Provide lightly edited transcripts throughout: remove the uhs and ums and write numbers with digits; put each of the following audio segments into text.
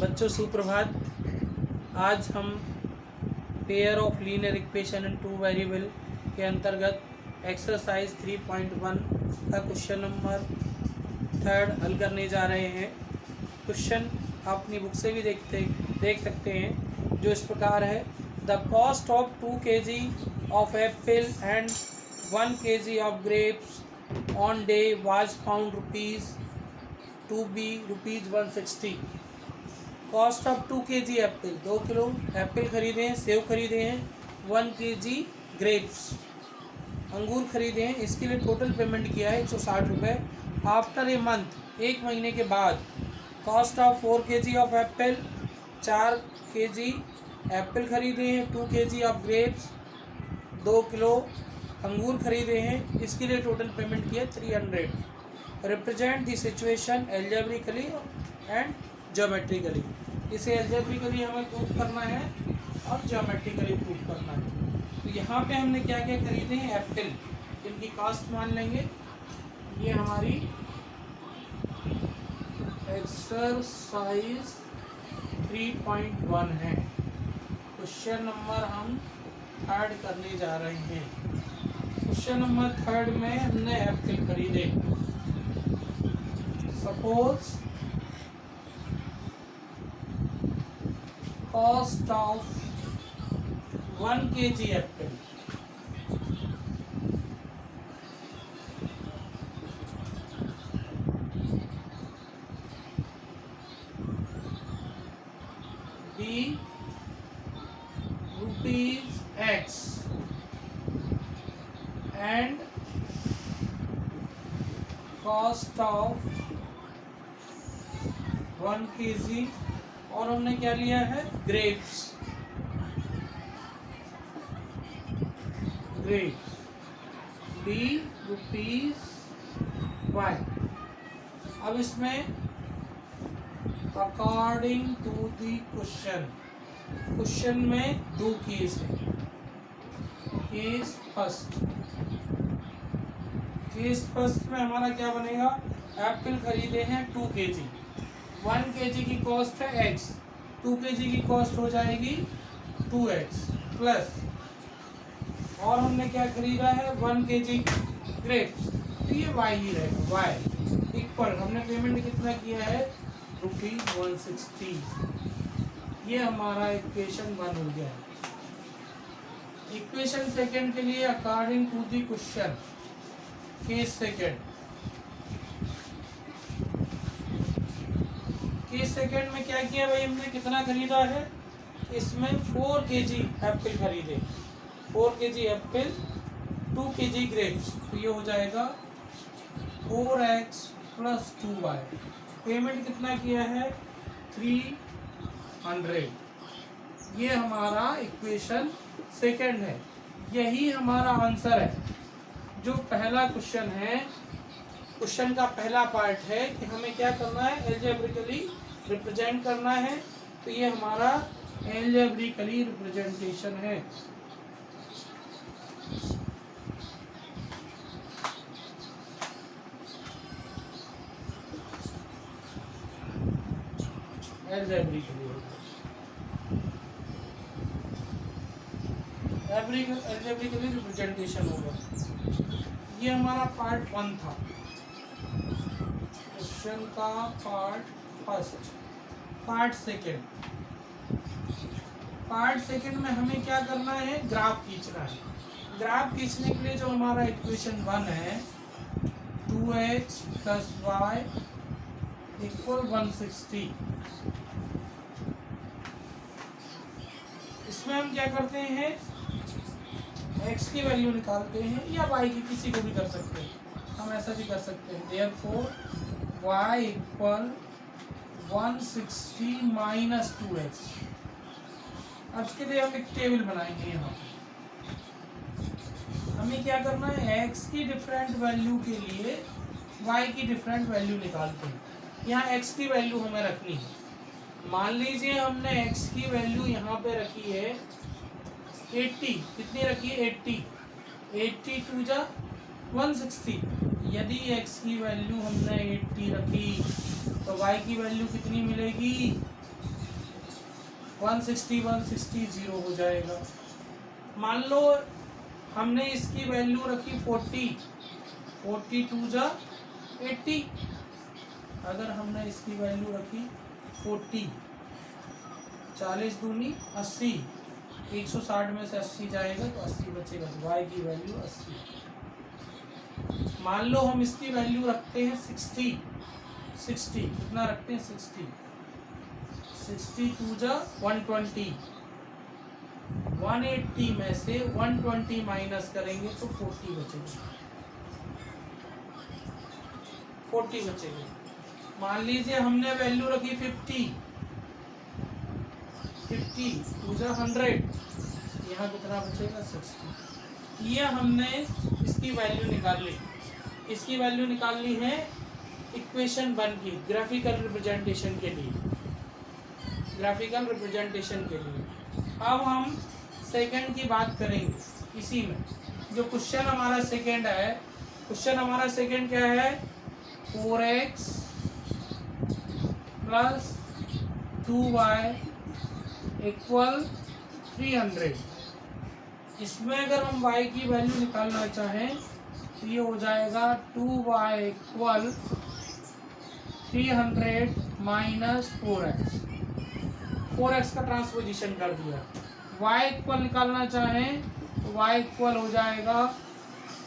बच्चों सुप्रभात। आज हम pair of linear equation in two variable के अंतर्गत एक्सरसाइज 3.1 का क्वेश्चन नंबर 3 हल करने जा रहे हैं। क्वेश्चन आप अपनी बुक से भी देख सकते हैं, जो इस प्रकार है। The cost of 2 kg of Apple and 1 kg of grapes on day was found rupees 160। Cost of 2 kg Apple, 2 kilo Apple खरीदे हैं, सेब खरीदे हैं, 1 kg ग्रेप्स अंगूर खरीदे हैं। इसके लिए टोटल पेमेंट किया है 160 रुपये। आफ्टर ए मंथ, 1 महीने के बाद, cost of 4 kg of Apple, 4 kg Apple खरीदे हैं, 2 kg ऑफ ग्रेप्स, 2 किलो अंगूर खरीदे हैं। इसके लिए टोटल पेमेंट किया 300। Represent the situation algebraically and geometrically. इसे एल्जेब्रिकली हमें प्रूफ करना है और ज्योमेट्रिकली प्रूफ करना है। तो यहाँ पे हमने क्या क्या खरीदे हैं? एप्पल, इनकी कॉस्ट मान लेंगे। ये हमारी एक्सरसाइज 3.1 है। क्वेश्चन नंबर हम 3 करने जा रहे हैं। क्वेश्चन नंबर 3 में हमने एप्पल खरीदे। Suppose cost of 1 kg apple be rupees X and cost of 1 kg, और हमने क्या लिया है? Grapes B rupees Y. अब इसमें अकॉर्डिंग टू दी क्वेश्चन में 2 केस है। केस फर्स्ट में हमारा क्या बनेगा? एप्पल खरीदे हैं 2 kg, 1 kg की कॉस्ट है x, 2 kg की कॉस्ट हो जाएगी 2x प्लस, और हमने क्या खरीदा है? 1 kg ग्रेप्स, तो ये y ही रहेगा। y इक्वल, हमने पेमेंट कितना किया है? ₹160। ये हमारा इक्वेशन 1 हो गया है। इक्वेशन सेकंड के लिए according to the question, case second में क्या किया भाई? हमने कितना खरीदा है? इसमें 4 kg एप्पल खरीदे, 4 kg एप्पल, 2 kg ग्रेप्स, तो ये हो जाएगा 4x प्लस 2y। पेमेंट कितना किया है? 300। ये हमारा इक्वेशन सेकंड है। यही हमारा आंसर है। जो पहला क्वेश्चन है, क्वेश्चन का पहला पार्ट है कि हमें क्या करना है? एल्जेब्रिकली रिप्रेजेंट करना है। तो ये हमारा एल्जेब्रिकली रिप्रेजेंटेशन है। एल्जेब्रिकली रिप्रेजेंटेशन होगा। ये हमारा पार्ट 1 था, क्वेश्चन का पार्ट फर्स्ट। पार्ट सेकंड में हमें क्या करना है? ग्राफ खींचना है। ग्राफ खींचने के लिए जो हमारा इक्वेशन 1 है, 2x प्लस y इक्वल 160, इसमें हम क्या करते हैं? x की वैल्यू निकालते हैं, या y की, किसी को भी कर सकते हैं। हम ऐसा भी कर सकते हैं। Therefore y equal 160 minus 2x। अब इसके लिए हम एक टेबल बनाएंगे। यहाँ हमें क्या करना है? x की डिफरेंट वैल्यू के लिए y की डिफरेंट वैल्यू निकालते हैं। यहाँ x की वैल्यू हमें रखनी है। मान लीजिए हमने x की वैल्यू यहाँ पे रखी है 80। कितनी रखी है? 80 टू जा 160। यदि x की वैल्यू हमने 80 रखी तो y की वैल्यू कितनी मिलेगी? 160 0 हो जाएगा। मान लो हमने इसकी वैल्यू रखी 40, 42 जा 80। अगर हमने इसकी वैल्यू रखी 40, 40 दूनी 80, 160 में से 80 जाएगा तो 80 बचेगा, y की वैल्यू 80। मान लो हम इसकी वैल्यू रखते हैं 60, कितना रखते हैं 60, 62 जा 120, 180 में से 120 माइनस करेंगे तो 40 बचेगा, 40 बचेगा। मान लीजिए हमने वैल्यू रखी 50, 2 जा 100, यहाँ कितना बचेगा 60। ये हमने इसकी वैल्यू निकाल ली। इसकी वैल्यू निकाल ली है इक्वेशन 1 की, ग्राफिकल रिप्रेजेंटेशन के लिए, ग्राफिकल रिप्रेजेंटेशन के लिए। अब हम सेकंड की बात करेंगे इसी में। जो क्वेश्चन हमारा सेकंड है, क्वेश्चन हमारा सेकंड क्या है, 4x प्लस 2y इक्वल 300। इसमें अगर हम y की वैल्यू निकालना चाहें तो ये हो जाएगा 2y इक्वल 300 माइनस 4x का ट्रांसपोजिशन कर दिया। y इक्वल निकालना चाहें तो y इक्वल हो जाएगा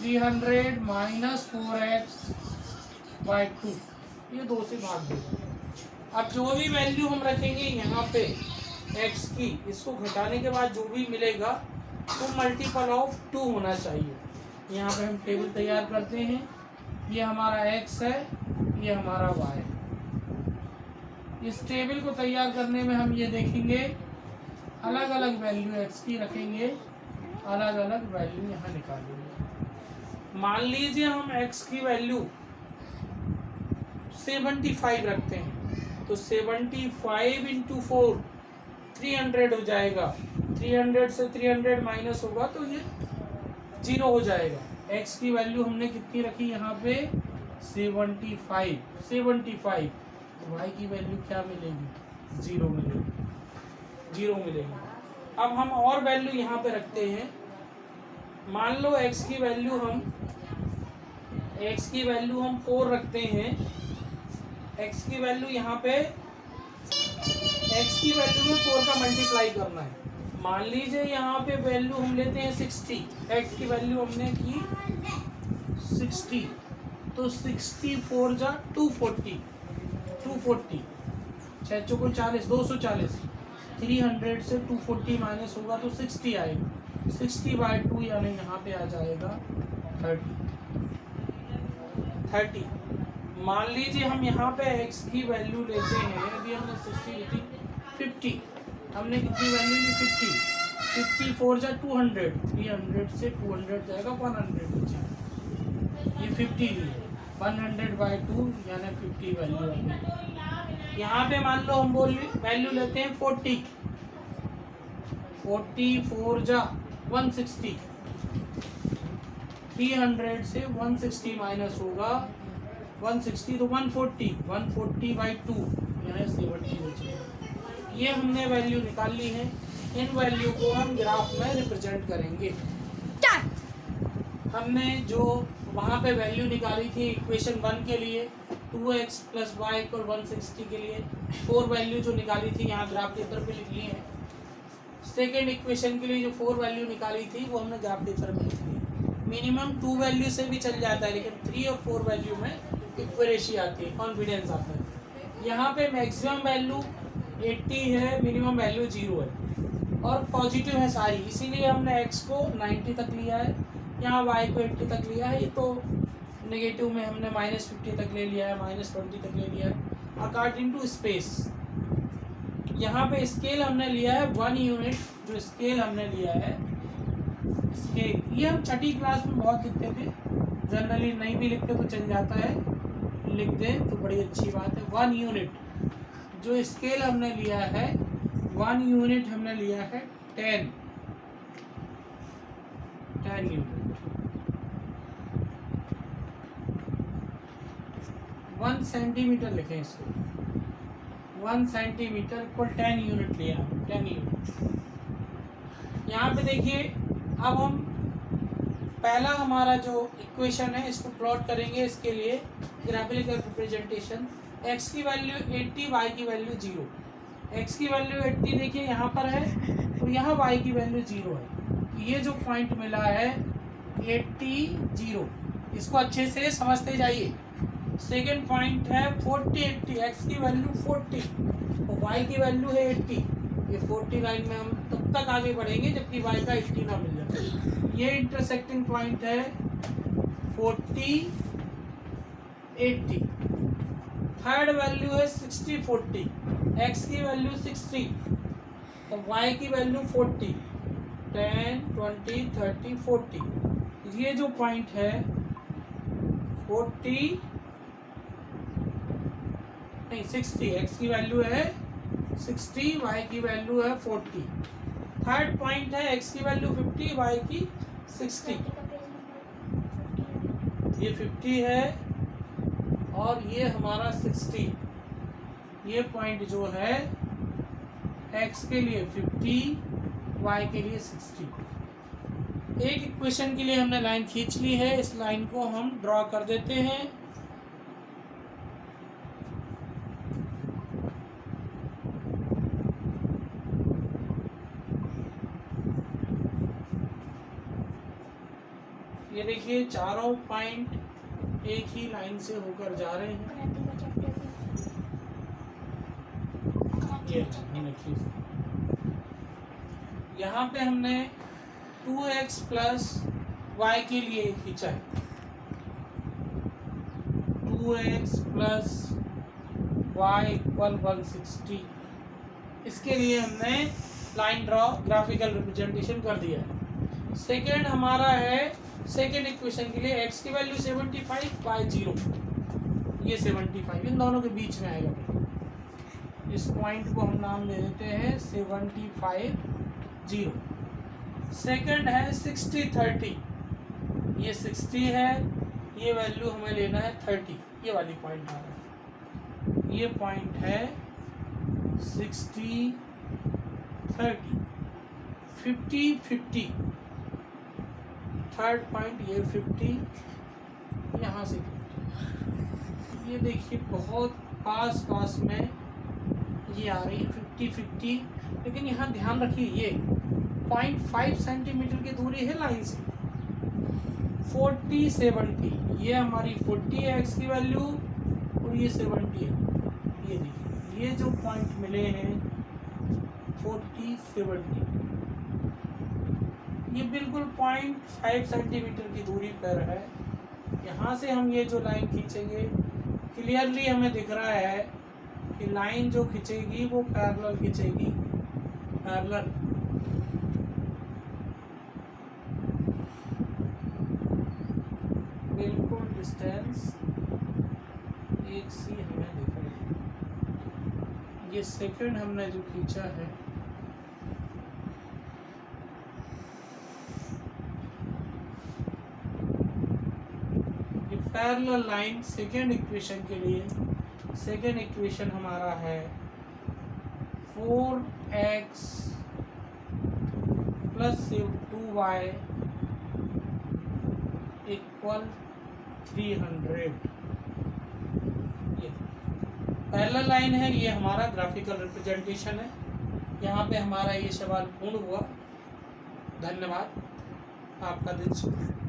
300 माइनस 4x/2, ये 2 से भाग देगा। अब जो भी वैल्यू हम रखेंगे यहाँ पे x की, इसको घटाने के बाद जो भी मिलेगा तो मल्टीपल ऑफ 2 होना चाहिए। यहाँ पे हम टेबल तैयार करते हैं, ये हमारा x है, ये हमारा y है। इस टेबल को तैयार करने में हम ये देखेंगे अलग अलग वैल्यू x की रखेंगे, अलग अलग वैल्यू यहाँ निकालेंगे। मान लीजिए हम x की वैल्यू 75 रखते हैं तो 75 इंटू 4 300 हो जाएगा। 300 से 300 माइनस होगा तो ये 0 हो जाएगा। x की वैल्यू हमने कितनी रखी यहाँ पे 75, तो y की वैल्यू क्या मिलेगी 0 मिलेगी, 0 मिलेगी। अब हम और वैल्यू यहाँ पे रखते हैं। मान लो x की वैल्यू हम 4 रखते हैं। x की वैल्यू यहाँ पे, x की वैल्यू में 4 का मल्टीप्लाई करना है। मान लीजिए यहाँ पे वैल्यू हम लेते हैं 60, x की वैल्यू हमने की 60, तो 64 जा 240, 6 चौको 40, 240, 300 से 240 माइनस होगा तो 60 आएगा, 60/2 यानी यहाँ पे आ जाएगा 30। मान लीजिए हम यहाँ पे x की वैल्यू लेते हैं, अभी हमने 60 लिखी, 50, हमने कितनी वैल्यू ली 50, 54 जा 200, 300 से 200 जाएगा 100 बचेगा, ये 50 ली, 100/2 यानी 50 वैल्यू आएगी। यहाँ पे मान लो हम वैल्यू लेते हैं 40, 44 जा 160, 300 से 160 माइनस होगा 160 तो 140, 140/2 यानी 70 बचेगा। ये हमने वैल्यू निकाल ली है। इन वैल्यू को हम ग्राफ में रिप्रेजेंट करेंगे। हमने जो वहाँ पे वैल्यू निकाली थी इक्वेशन 1 के लिए 2x प्लस वाई इक्वल 160 के लिए 4 वैल्यू जो निकाली थी यहाँ ग्राफ के ऊपर पे लिख ली है। सेकेंड इक्वेशन के लिए जो 4 वैल्यू निकाली थी वो हमने ग्राफ के ऊपर पे लिख ली है। मिनिमम 2 वैल्यू से भी चल जाता है, लेकिन 3 और 4 वैल्यू में इक्वेरेशी आती है, कॉन्फिडेंस आता है। यहाँ पे मैक्सिमम वैल्यू 80 है, मिनिमम वैल्यू 0 है और पॉजिटिव है सारी, इसीलिए हमने x को 90 तक लिया है, यहाँ y को 80 तक लिया है। ये तो नेगेटिव में हमने -50 तक ले लिया है, -20 तक ले लिया है अकॉर्डिंग टू स्पेस। यहाँ पे स्केल हमने लिया है 1 यूनिट, जो स्केल हमने लिया है स्केल, ये हम छठी क्लास में बहुत लिखते थे, जनरली नहीं भी लिखते तो चल जाता है, लिख दें तो बड़ी अच्छी बात है। 1 यूनिट जो स्केल हमने लिया है, 1 यूनिट हमने लिया है 10 यूनिट। 1 सेंटीमीटर लिखें इसको, 1 सेंटीमीटर इक्वल 10 यूनिट लिया, 10 यूनिट। यहाँ पे देखिए अब हम पहला हमारा जो इक्वेशन है इसको प्लॉट करेंगे। इसके लिए ग्राफिकल रिप्रेजेंटेशन, x की वैल्यू 80, y की वैल्यू 0। x की वैल्यू 80 देखिए यहाँ पर है और यहाँ y की वैल्यू 0 है। ये जो पॉइंट मिला है 80 0, इसको अच्छे से समझते जाइए। सेकेंड पॉइंट है 40 80, x की वैल्यू 40 और y की वैल्यू है 80। ये 40 लाइन में हम तब तक आगे बढ़ेंगे जबकि y का 80 ना मिल जाए। ये इंटरसेक्टिंग पॉइंट है 40 80। थर्ड वैल्यू है 60 40, x की वैल्यू 60 और y की वैल्यू 40, 10 20 30 40। ये जो पॉइंट है 40 नहीं 60, x की वैल्यू है 60, y की वैल्यू है 40। थर्ड पॉइंट है x की वैल्यू 50, y की 60। ये 50 है और ये हमारा 60। ये पॉइंट जो है x के लिए 50, y के लिए 60। एक इक्वेशन के लिए हमने लाइन खींच ली है, इस लाइन को हम ड्रॉ कर देते हैं। ये देखिए चारों पॉइंट एक ही लाइन से होकर जा रहे हैं। ये हमने यहाँ पे हमने 2x प्लस y के लिए खींचा है, 2x प्लस y इक्वल 160। इसके लिए हमने लाइन ड्रॉ ग्राफिकल रिप्रेजेंटेशन कर दिया है। सेकेंड हमारा है सेकेंड इक्वेशन के लिए x की वैल्यू 75, y 0। ये 75 इन दोनों के बीच में आएगा। इस पॉइंट को हम नाम दे देते हैं 75 0। सेकेंड है 60 30, ये 60 है, ये वैल्यू हमें लेना है 30। ये वाली पॉइंट आ रहा है, ये पॉइंट है 60 30। 50 50, थर्ड पॉइंट ये 50, यहाँ से 50। ये देखिए बहुत पास में ये आ रही है 50 50। लेकिन यहाँ ध्यान रखिए ये 0.5 सेंटीमीटर की दूरी है लाइन से। 40 70, ये हमारी 40 है x की वैल्यू और ये 70 है। ये देखिए ये जो पॉइंट मिले हैं 40 70, ये बिल्कुल 0.5 सेंटीमीटर की दूरी पर है। यहाँ से हम ये जो लाइन खींचेंगे क्लियरली हमें दिख रहा है कि लाइन जो खींचेगी वो पैरेलल खींचेगी, पैरेलल। बिल्कुल डिस्टेंस एक सी हमें दिख रही है। ये सेकंड हमने जो खींचा है ये पैरेलल लाइन सेकंड इक्वेशन के लिए। सेकेंड इक्वेशन हमारा है 4x प्लस 2y इक्वल 300। ये पैरेलल लाइन है, ये हमारा ग्राफिकल रिप्रेजेंटेशन है। यहाँ पे हमारा ये सवाल पूर्ण हुआ। धन्यवाद, आपका दिन शुभ।